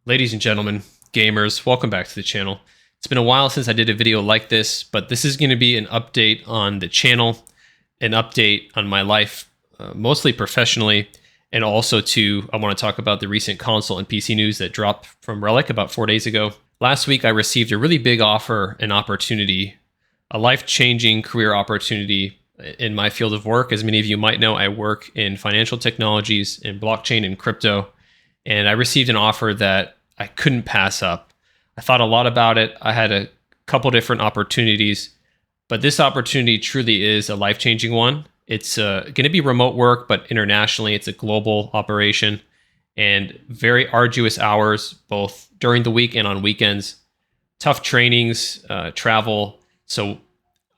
Ladies and gentlemen, gamers, welcome back to the channel. It's been a while since I did a video like this, but this is going to be an update on the channel, an update on my life, mostly professionally, and also I want to talk about the recent console and PC news that dropped from Relic about 4 days ago. Last week, I received a really big offer and opportunity, a life-changing career opportunity in my field of work. As many of you might know, I work in financial technologies, in blockchain and crypto, and I received an offer that I couldn't pass up. I thought a lot about it. I had a couple different opportunities, but this opportunity truly is a life-changing one. It's going to be remote work, but internationally, it's a global operation and very arduous hours, both during the week and on weekends, tough trainings, travel. So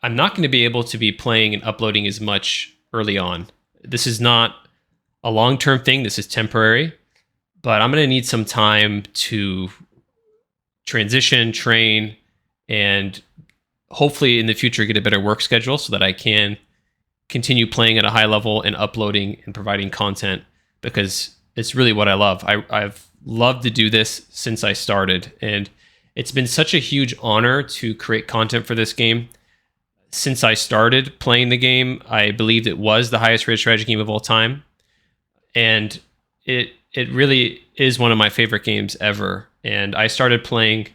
I'm not going to be able to be playing and uploading as much early on. This is not a long-term thing. This is temporary, but I'm going to need some time to transition, train, and hopefully in the future get a better work schedule so that I can continue playing at a high level and uploading and providing content, because it's really what I love. I've loved to do this since I started, and it's been such a huge honor to create content for this game. Since I started playing the game, I believed it was the highest rated strategy game of all time, and it really is one of my favorite games ever. And I started playing,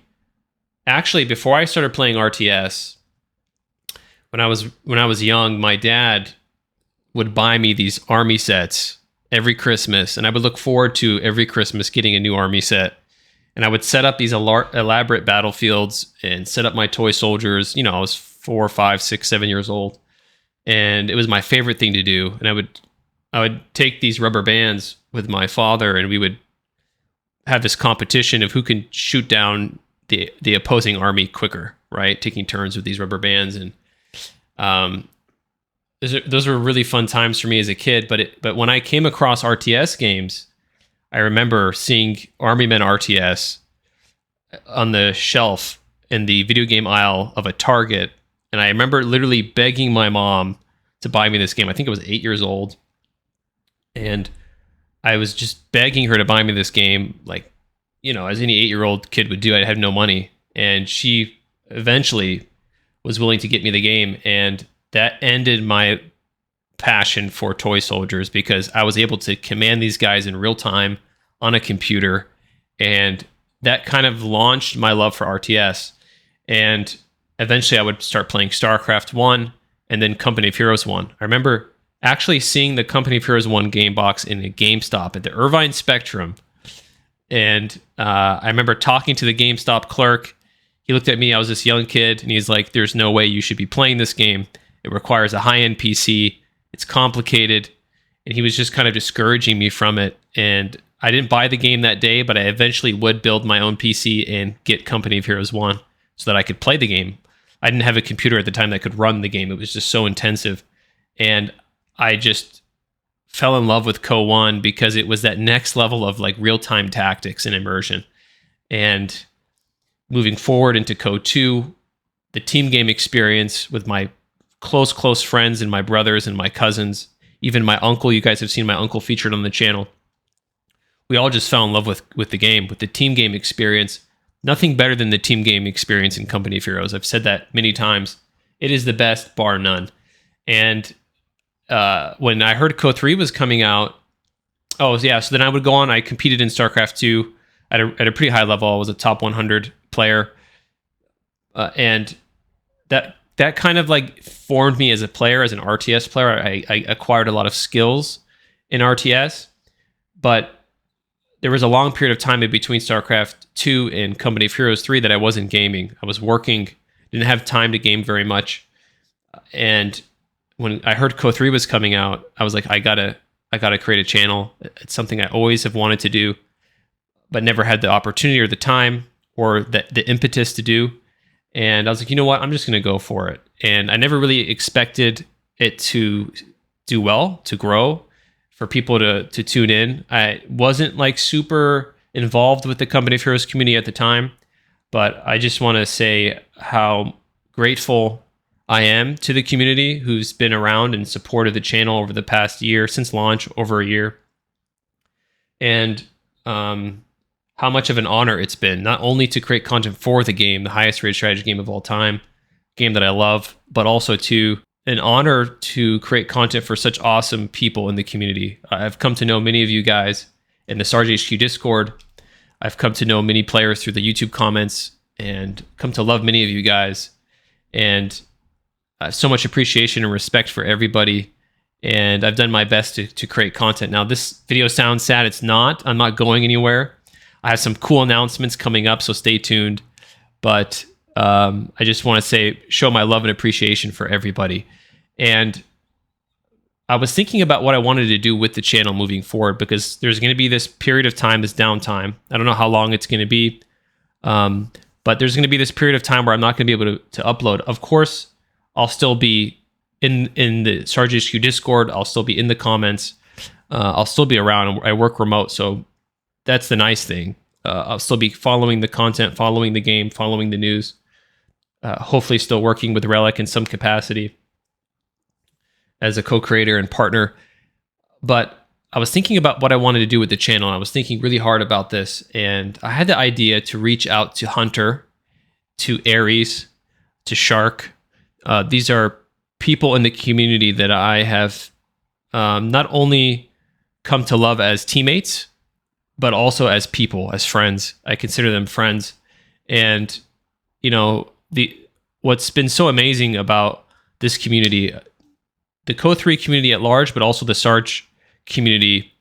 actually before I started playing RTS, when I was young, my dad would buy me these army sets every Christmas, and I would look forward to every Christmas getting a new army set. And I would set up these elaborate battlefields and set up my toy soldiers. You know, I was 4, 5, 6, 7 years old, and it was my favorite thing to do. And I would take these rubber bands with my father, and we would have this competition of who can shoot down the opposing army quicker, right? Taking turns with these rubber bands, and those were really fun times for me as a kid. But when I came across RTS games, I remember seeing Army Men RTS on the shelf in the video game aisle of a Target, and I remember literally begging my mom to buy me this game. I think I was 8 years old, and I was just begging her to buy me this game, like, you know, as any 8-year-old kid would do. I had no money, and she eventually was willing to get me the game, and that ended my passion for toy soldiers, because I was able to command these guys in real time on a computer, and that kind of launched my love for RTS. And eventually I would start playing StarCraft 1 and then Company of Heroes 1. I remember actually seeing the Company of Heroes 1 game box in a GameStop at the Irvine Spectrum, and I remember talking to the GameStop clerk. He looked at me, I was this young kid, and he's like, "There's no way you should be playing this game. It requires a high-end PC. It's complicated." And he was just kind of discouraging me from it. And I didn't buy the game that day, but I eventually would build my own PC and get Company of Heroes 1 so that I could play the game. I didn't have a computer at the time that could run the game. It was just so intensive. And I just fell in love with Co 1 because it was that next level of like real-time tactics and immersion. And moving forward into Co 2, the team game experience with my close friends and my brothers and my cousins, even my uncle. You guys have seen my uncle featured on the channel. We all just fell in love with the game, with the team game experience. Nothing better than the team game experience in Company of Heroes. I've said that many times. It is the best, bar none. And when I heard Co 3 was coming out, so then I would go on. I competed in StarCraft 2 at a pretty high level. I was a top 100 player. And that kind of like formed me as a player, as an RTS player. I acquired a lot of skills in RTS, but there was a long period of time in between StarCraft 2 and Company of Heroes 3 that I wasn't gaming. I was working, didn't have time to game very much. And when I heard Co 3 was coming out, I was like, I gotta create a channel. It's something I always have wanted to do, but never had the opportunity or the time or the impetus to do. And I was like, you know what? I'm just going to go for it. And I never really expected it to do well, to grow, for people to tune in. I wasn't like super involved with the Company of Heroes community at the time, but I just want to say how grateful I am to the community who's been around and supported the channel over the past year, since launch, over a year. And how how much of an honor it's been, not only to create content for the game, the highest rated strategy game of all time, game that I love, but also to an honor to create content for such awesome people in the community. I've come to know many of you guys in the Sarge HQ Discord. I've come to know many players through the YouTube comments and come to love many of you guys. And so much appreciation and respect for everybody. And I've done my best to create content. Now, this video sounds sad. It's not. I'm not going anywhere. I have some cool announcements coming up, so stay tuned. But I just want to show my love and appreciation for everybody. And I was thinking about what I wanted to do with the channel moving forward, because there's going to be this period of time, this downtime. I don't know how long it's going to be, but there's going to be this period of time where I'm not going to be able to upload. Of course, I'll still be in the Sarge HQ Discord. I'll still be in the comments. I'll still be around. I work remote, so that's the nice thing. I'll still be following the content, following the game, following the news. Hopefully still working with Relic in some capacity as a co-creator and partner. But I was thinking about what I wanted to do with the channel, and I was thinking really hard about this. And I had the idea to reach out to Hunter, to Aries, to Shark. These are people in the community that I have not only come to love as teammates, but also as people, as friends. I consider them friends. And, you know, what's been so amazing about this community, the Co3 community at large, but also the Sarge community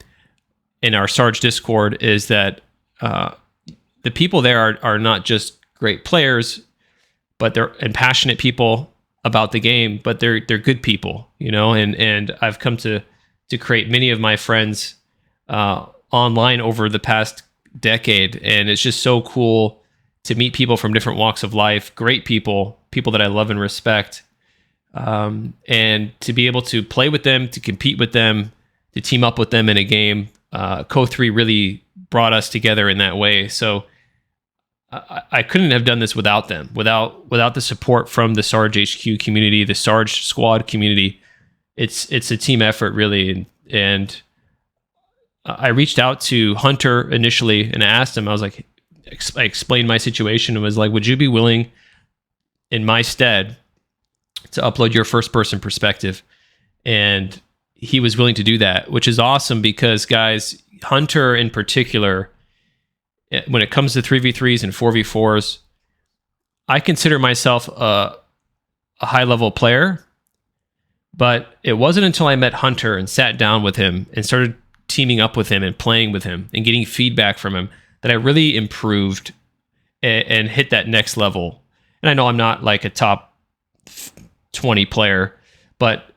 in our Sarge Discord, is that the people there are not just great players, but they're passionate people about the game, but they're good people, you know. And I've come to create many of my friends online over the past decade, and it's just so cool to meet people from different walks of life, great people that I love and respect, and to be able to play with them, to compete with them, to team up with them in a game. Co3 really brought us together in that way. So I couldn't have done this without them, without the support from the Sarge HQ community, the Sarge squad community. It's a team effort, really. And I reached out to Hunter initially and asked him, I was like, I explained my situation and was like, would you be willing in my stead to upload your first person perspective? And he was willing to do that, which is awesome, because guys, Hunter in particular, when it comes to 3v3s and 4v4s, I consider myself a high level player, but it wasn't until I met Hunter and sat down with him and started teaming up with him and playing with him and getting feedback from him that I really improved and hit that next level. And I know I'm not like a top 20 player, but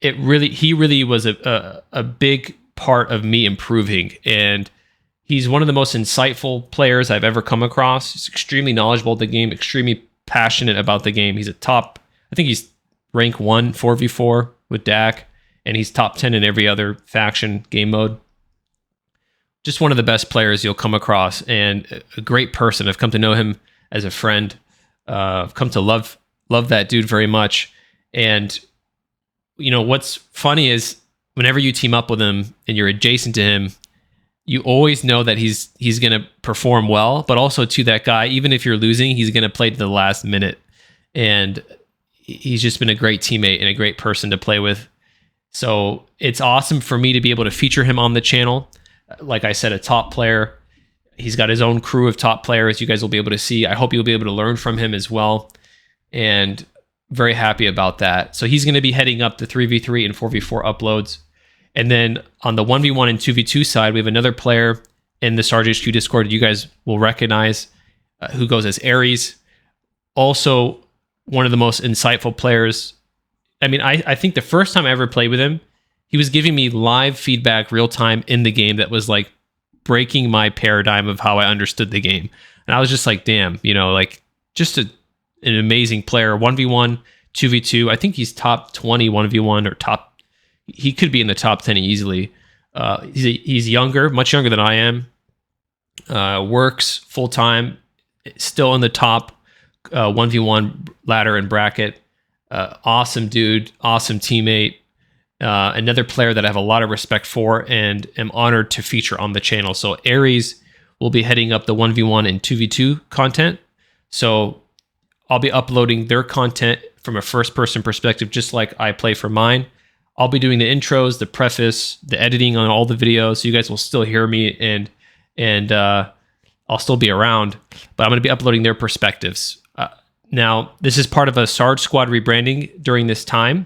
he really was a big part of me improving. And he's one of the most insightful players I've ever come across. He's extremely knowledgeable of the game, extremely passionate about the game. He's I think he's rank 1 4v4 with Dak, and he's top 10 in every other faction game mode. Just one of the best players you'll come across, and a great person. I've come to know him as a friend. I've come to love that dude very much. And you know what's funny is whenever you team up with him and you're adjacent to him, you always know that he's going to perform well, but also to that guy, even if you're losing, he's going to play to the last minute. And he's just been a great teammate and a great person to play with. So it's awesome for me to be able to feature him on the channel. Like I said, a top player. He's got his own crew of top players you guys will be able to see. I hope you'll be able to learn from him as well. And very happy about that. So he's going to be heading up the 3v3 and 4v4 uploads. And then on the 1v1 and 2v2 side, we have another player in the Sarge HQ Discord you guys will recognize, who goes as Aries. Also, one of the most insightful players. I mean, I think the first time I ever played with him, he was giving me live feedback real time in the game that was like breaking my paradigm of how I understood the game. And I was just like, damn, you know, like just an amazing player. 1v1, 2v2. I think he's top 20 1v1 or he could be in the top 10 easily. He's younger, much younger than I am. Works full time, still in the top 1v1 ladder and bracket. Awesome dude, awesome teammate. Another player that I have a lot of respect for and am honored to feature on the channel. So Aries will be heading up the 1v1 and 2v2 content. So I'll be uploading their content from a first-person perspective, just like I play for mine. I'll be doing the intros, the preface, the editing on all the videos, so you guys will still hear me, and I'll still be around, but I'm going to be uploading their perspectives. Now, this is part of a Sarge Squad rebranding during this time,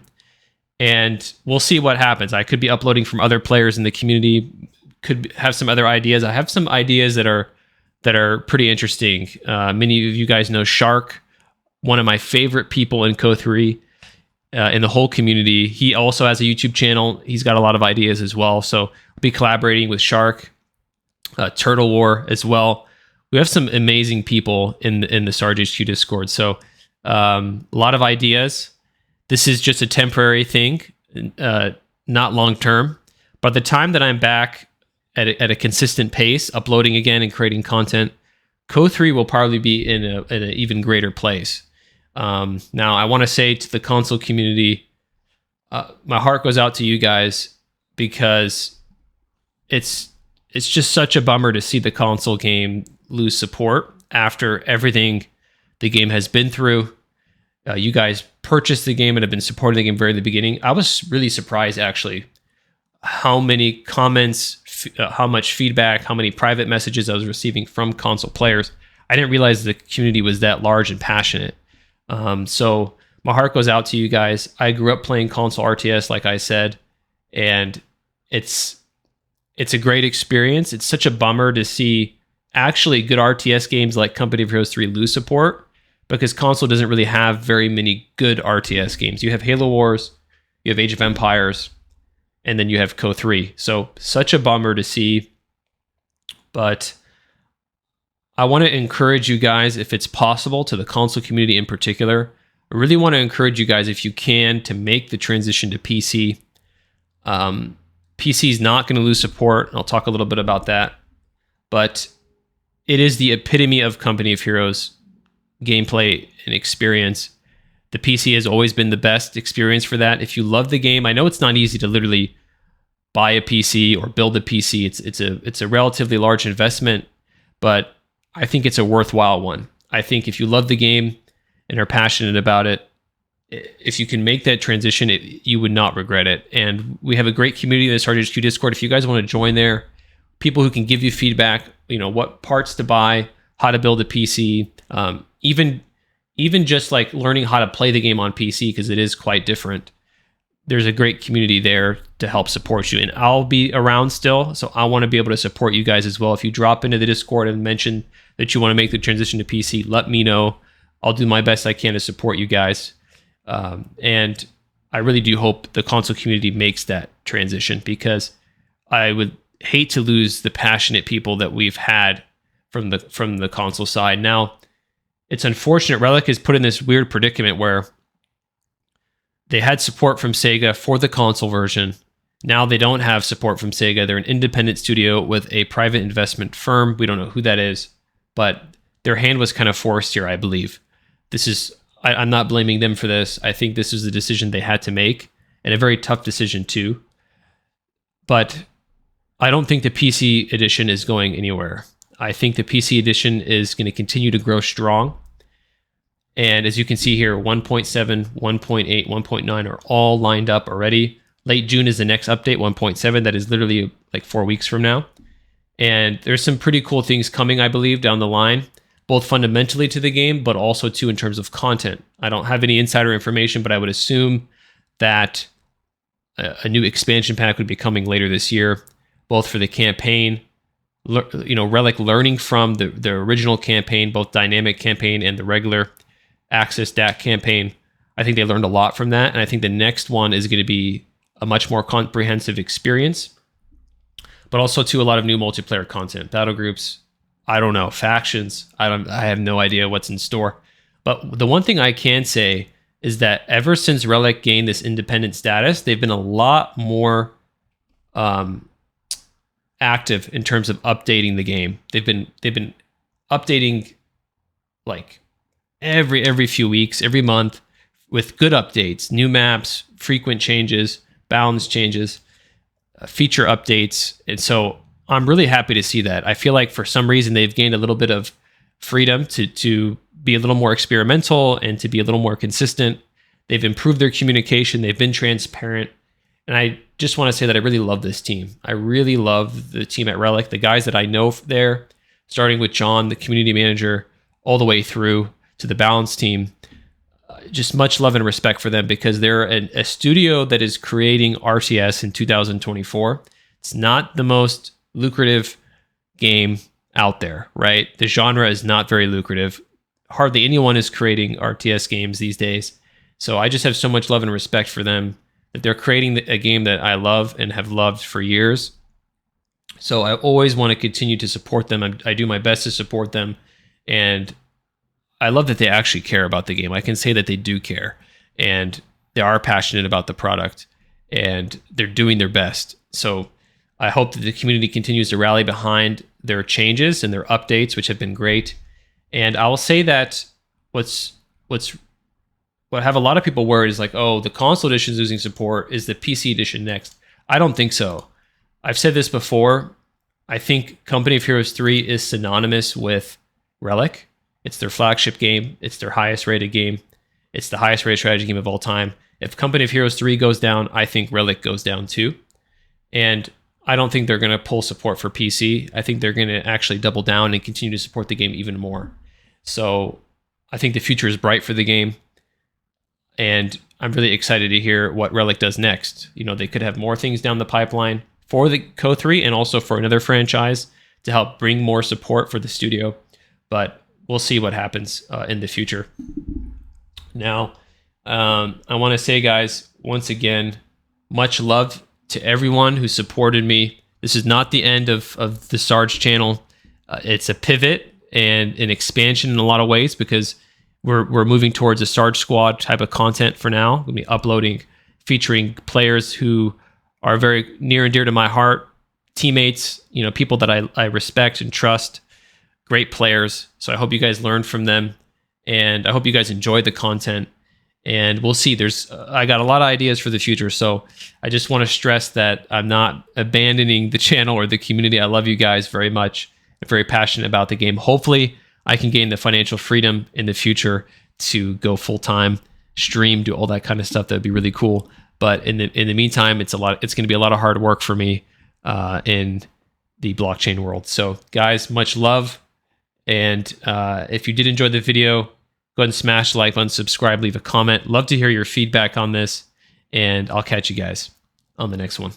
and we'll see what happens. I could be uploading from other players in the community, could have some other ideas. I have some ideas that are pretty interesting. Many of you guys know Shark, one of my favorite people in Co3 in the whole community. He also has a YouTube channel. He's got a lot of ideas as well. So I'll be collaborating with Shark, Turtle War as well. We have some amazing people in the Sarge HQ Discord. So a lot of ideas. This is just a temporary thing, not long term. By the time that I'm back at a consistent pace, uploading again and creating content, Co3 will probably be in an even greater place. Now, I want to say to the console community, my heart goes out to you guys, because it's just such a bummer to see the console game lose support after everything the game has been through. You guys purchased the game and have been supporting the game very the beginning. I was really surprised, actually, how many comments, how much feedback, how many private messages I was receiving from console players. I didn't realize the community was that large and passionate. So my heart goes out to you guys. I grew up playing console RTS, like I said, and it's a great experience. It's such a bummer to see actually good RTS games like Company of Heroes 3 lose support, because console doesn't really have very many good RTS games. You have Halo Wars, you have Age of Empires, and then you have Co3. So such a bummer to see. But I want to encourage you guys, if it's possible, to the console community in particular, I really want to encourage you guys, if you can, to make the transition to PC. PC is not going to lose support. I'll talk a little bit about that. But it is the epitome of Company of Heroes gameplay and experience. The PC has always been the best experience for that. If you love the game, I know it's not easy to literally buy a PC or build a PC. It's a relatively large investment, but I think it's a worthwhile one. I think if you love the game and are passionate about it, if you can make that transition, you would not regret it. And we have a great community in the Sarge HQ Discord. If you guys want to join there, people who can give you feedback, what parts to buy, how to build a PC, even just like learning how to play the game on PC, because it is quite different. There's a great community there to help support you, and I'll be around still, so I want to be able to support you guys as well. If you drop into the Discord and mention that you want to make the transition to PC, let me know. I'll do my best I can to support you guys. And I really do hope the console community makes that transition, because I would hate to lose the passionate people that we've had from the console side. Now, it's unfortunate Relic is put in this weird predicament where they had support from Sega for the console version. Now they don't have support from Sega. They're an independent studio with a private investment firm. We don't know who that is, but their hand was kind of forced here, I believe. I'm not blaming them for this. I think this is the decision they had to make, and a very tough decision too. But I don't think the PC edition is going anywhere. I think the PC edition is going to continue to grow strong. And as you can see here, 1.7, 1.8, 1.9 are all lined up already. Late June is the next update, 1.7. That is literally like 4 weeks from now. And there's some pretty cool things coming, I believe, down the line, both fundamentally to the game, but also too in terms of content. I don't have any insider information, but I would assume that a new expansion pack would be coming later this year, both for the campaign, Relic learning from the original campaign, both dynamic campaign and the regular Access DAC campaign. I think they learned a lot from that, and I think the next one is going to be a much more comprehensive experience, but also to a lot of new multiplayer content, battle groups, I don't know, factions. I have no idea what's in store. But the one thing I can say is that ever since Relic gained this independent status, they've been a lot more active in terms of updating the game. They've been updating like every few weeks, every month, with good updates, new maps, frequent changes, balance changes, feature updates. And so I'm really happy to see that. I feel like for some reason they've gained a little bit of freedom to be a little more experimental and to be a little more consistent. They've improved their communication. They've been transparent. And I just want to say that I really love this team. I really love the team at Relic, the guys that I know there, starting with John, the community manager, all the way through to the balance team. Just much love and respect for them because they're a studio that is creating RTS in 2024. It's not the most lucrative game out there, right? The genre is not very lucrative. Hardly anyone is creating RTS games these days. So I just have so much love and respect for them that they're creating a game that I love and have loved for years. So I always want to continue to support them. I do my best to support them. And I love that they actually care about the game. I can say that they do care. And they are passionate about the product. And they're doing their best. So I hope that the community continues to rally behind their changes and their updates, which have been great. And I will say that what have a lot of people worried is like, oh, the console edition is losing support. Is the PC edition next? I don't think so. I've said this before. I think Company of Heroes 3 is synonymous with Relic. It's their flagship game. It's their highest rated game. It's the highest rated strategy game of all time. If Company of Heroes 3 goes down, I think Relic goes down too. And I don't think they're going to pull support for PC. I think they're going to actually double down and continue to support the game even more. So I think the future is bright for the game. And I'm really excited to hear what Relic does next. You know, they could have more things down the pipeline for the Co 3 and also for another franchise to help bring more support for the studio. But we'll see what happens in the future. Now, I want to say, guys, once again, much love to everyone who supported me. This is not the end of the Sarge channel. It's a pivot and an expansion in a lot of ways because we're moving towards a Sarge Squad type of content for now. We'll be uploading, featuring players who are very near and dear to my heart, teammates, you know, people that I respect and trust, great players. So I hope you guys learned from them, and I hope you guys enjoyed the content. And we'll see. I got a lot of ideas for the future, so I just want to stress that I'm not abandoning the channel or the community. I love you guys very much. I'm very passionate about the game. Hopefully, I can gain the financial freedom in the future to go full time, stream, do all that kind of stuff. That'd be really cool. But in the meantime, it's going to be a lot of hard work for me in the blockchain world. So, guys, much love. And if you did enjoy the video, go ahead and smash the like button, subscribe, leave a comment. Love to hear your feedback on this. And I'll catch you guys on the next one.